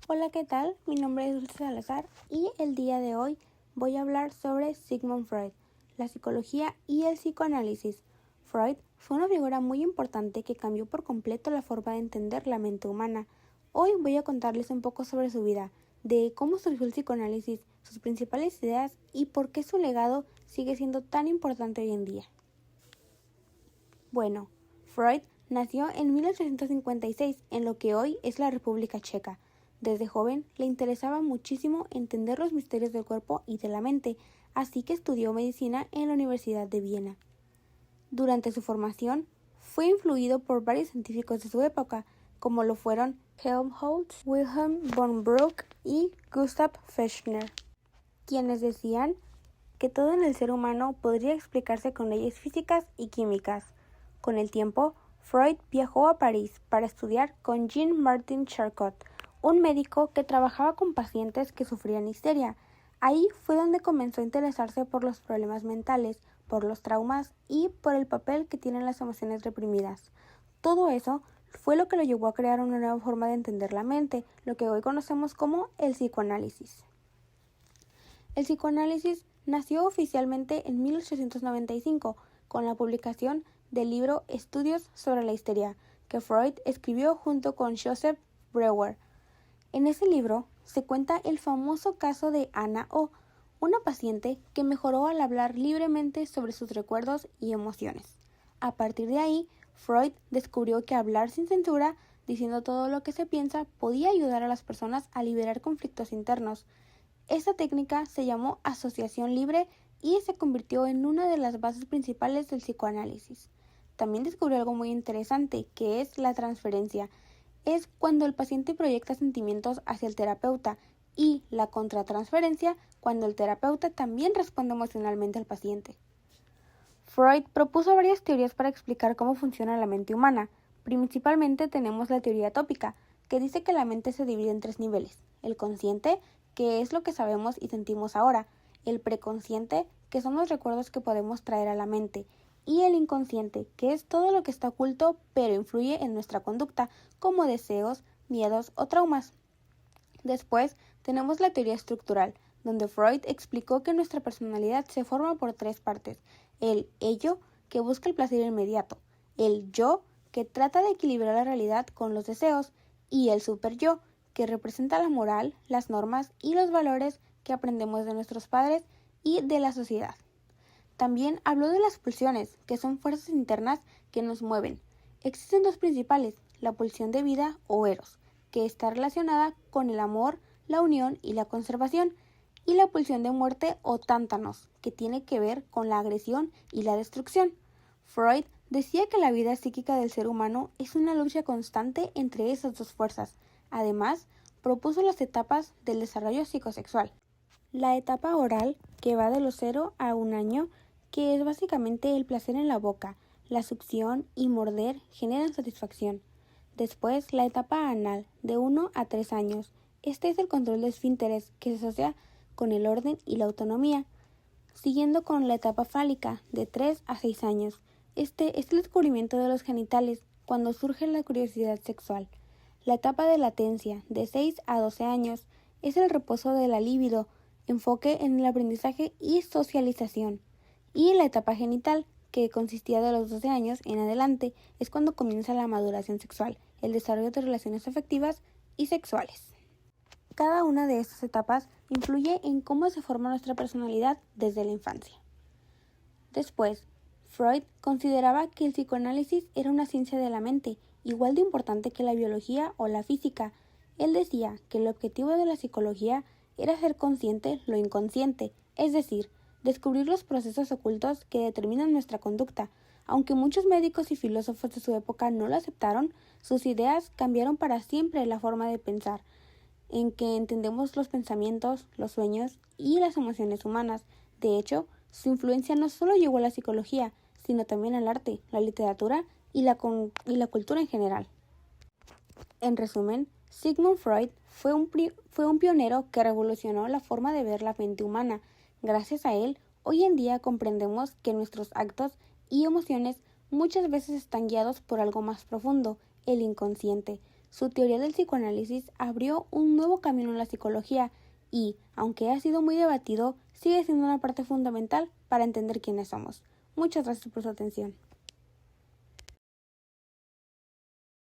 Hola, ¿qué tal? Mi nombre es Dulce Salazar y el día de hoy voy a hablar sobre Sigmund Freud, la psicología y el psicoanálisis. Freud fue una figura muy importante que cambió por completo la forma de entender la mente humana. Hoy voy a contarles un poco sobre su vida, de cómo surgió el psicoanálisis, sus principales ideas y por qué su legado sigue siendo tan importante hoy en día. Bueno, Freud nació en 1856 en lo que hoy es la República Checa. Desde joven le interesaba muchísimo entender los misterios del cuerpo y de la mente, así que estudió medicina en la Universidad de Viena. Durante su formación, fue influido por varios científicos de su época, como lo fueron Helmholtz, Wilhelm von Brugge y Gustav Fechner, quienes decían que todo en el ser humano podría explicarse con leyes físicas y químicas. Con el tiempo, Freud viajó a París para estudiar con Jean-Martin Charcot, un médico que trabajaba con pacientes que sufrían histeria. Ahí fue donde comenzó a interesarse por los problemas mentales, por los traumas y por el papel que tienen las emociones reprimidas. Todo eso fue lo que lo llevó a crear una nueva forma de entender la mente, lo que hoy conocemos como el psicoanálisis. El psicoanálisis nació oficialmente en 1895 con la publicación del libro Estudios sobre la histeria, que Freud escribió junto con Joseph Breuer. En ese libro se cuenta el famoso caso de Anna O., una paciente que mejoró al hablar libremente sobre sus recuerdos y emociones. A partir de ahí, Freud descubrió que hablar sin censura, diciendo todo lo que se piensa, podía ayudar a las personas a liberar conflictos internos. Esta técnica se llamó asociación libre y se convirtió en una de las bases principales del psicoanálisis. También descubrió algo muy interesante, que es la transferencia. Es cuando el paciente proyecta sentimientos hacia el terapeuta, y la contratransferencia, cuando el terapeuta también responde emocionalmente al paciente. Freud propuso varias teorías para explicar cómo funciona la mente humana. Principalmente tenemos la teoría tópica, que dice que la mente se divide en 3 niveles: el consciente, que es lo que sabemos y sentimos ahora; el preconsciente, que son los recuerdos que podemos traer a la mente; y el inconsciente, que es todo lo que está oculto pero influye en nuestra conducta, como deseos, miedos o traumas. Después tenemos la teoría estructural, donde Freud explicó que nuestra personalidad se forma por 3 partes: el ello, que busca el placer inmediato; el yo, que trata de equilibrar la realidad con los deseos; y el superyo, que representa la moral, las normas y los valores que aprendemos de nuestros padres y de la sociedad. También habló de las pulsiones, que son fuerzas internas que nos mueven. Existen 2 principales: la pulsión de vida o eros, que está relacionada con el amor, la unión y la conservación; y la pulsión de muerte o tántanos, que tiene que ver con la agresión y la destrucción. Freud decía que la vida psíquica del ser humano es una lucha constante entre esas 2 fuerzas. Además, propuso las etapas del desarrollo psicosexual. La etapa oral, que va de los 0 a 1 año, que es básicamente el placer en la boca, la succión y morder generan satisfacción. Después, la etapa anal, de 1 a 3 años. Este es el control de esfínteres, que se asocia con el orden y la autonomía. Siguiendo con la etapa fálica, de 3 a 6 años. Este es el descubrimiento de los genitales, cuando surge la curiosidad sexual. La etapa de latencia, de 6 a 12 años, es el reposo de la libido, enfoque en el aprendizaje y socialización. Y la etapa genital, que consistía de los 12 años en adelante, es cuando comienza la maduración sexual, el desarrollo de relaciones afectivas y sexuales. Cada una de estas etapas influye en cómo se forma nuestra personalidad desde la infancia. Después, Freud consideraba que el psicoanálisis era una ciencia de la mente, igual de importante que la biología o la física. Él decía que el objetivo de la psicología era hacer consciente lo inconsciente, es decir, descubrir los procesos ocultos que determinan nuestra conducta. Aunque muchos médicos y filósofos de su época no lo aceptaron, sus ideas cambiaron para siempre la forma de pensar, en que entendemos los pensamientos, los sueños y las emociones humanas. De hecho, su influencia no solo llegó a la psicología, sino también al arte, la literatura y la cultura en general. En resumen, Sigmund Freud fue un pionero que revolucionó la forma de ver la mente humana. Gracias a él, hoy en día comprendemos que nuestros actos y emociones muchas veces están guiados por algo más profundo, el inconsciente. Su teoría del psicoanálisis abrió un nuevo camino en la psicología y, aunque ha sido muy debatido, sigue siendo una parte fundamental para entender quiénes somos. Muchas gracias por su atención.